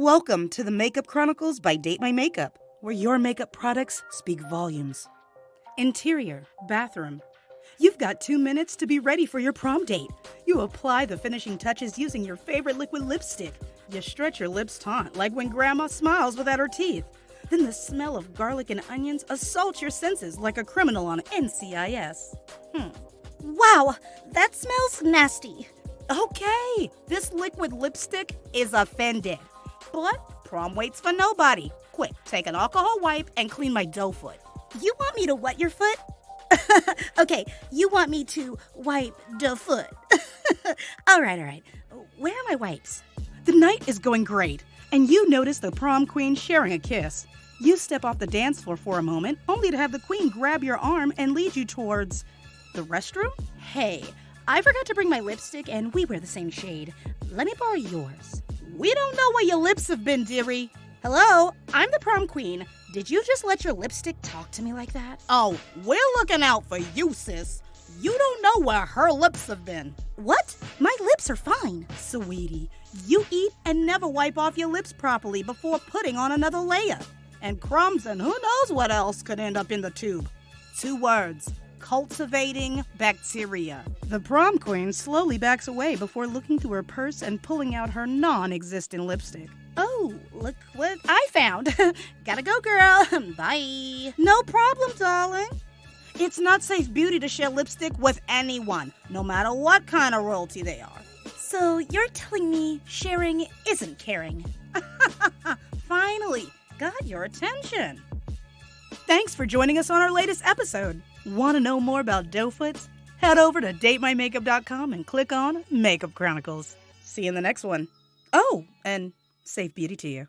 Welcome to the Makeup Chronicles by Date My Makeup, where your makeup products speak volumes. Interior, bathroom. You've got 2 minutes to be ready for your prom date. You apply the finishing touches using your favorite liquid lipstick. You stretch your lips taut like when Grandma smiles without her teeth. Then the smell of garlic and onions assaults your senses like a criminal on NCIS. Wow, that smells nasty. Okay, this liquid lipstick is offended. But prom waits for nobody. Quick, take an alcohol wipe and clean my dough foot. You want me to wet your foot? Okay, you want me to wipe the foot. All right. Where are my wipes? The night is going great, and you notice the prom queen sharing a kiss. You step off the dance floor for a moment, only to have the queen grab your arm and lead you towards the restroom? Hey, I forgot to bring my lipstick and we wear the same shade. Let me borrow yours. We don't know where your lips have been, dearie. Hello, I'm the prom queen. Did you just let your lipstick talk to me like that? Oh, we're looking out for you, sis. You don't know where her lips have been. What? My lips are fine. Sweetie, you eat and never wipe off your lips properly before putting on another layer. And crumbs and who knows what else could end up in the tube. 2 words. Cultivating bacteria. The prom queen slowly backs away before looking through her purse and pulling out her non-existent lipstick. Oh, look what I found. Gotta go, girl. Bye. No problem, darling. It's not safe beauty to share lipstick with anyone, no matter what kind of royalty they are. So you're telling me sharing isn't caring? Finally, got your attention. Thanks for joining us on our latest episode. Want to know more about doe foots? Head over to datemymakeup.com and click on Makeup Chronicles. See you in the next one. Oh, and safe beauty to you.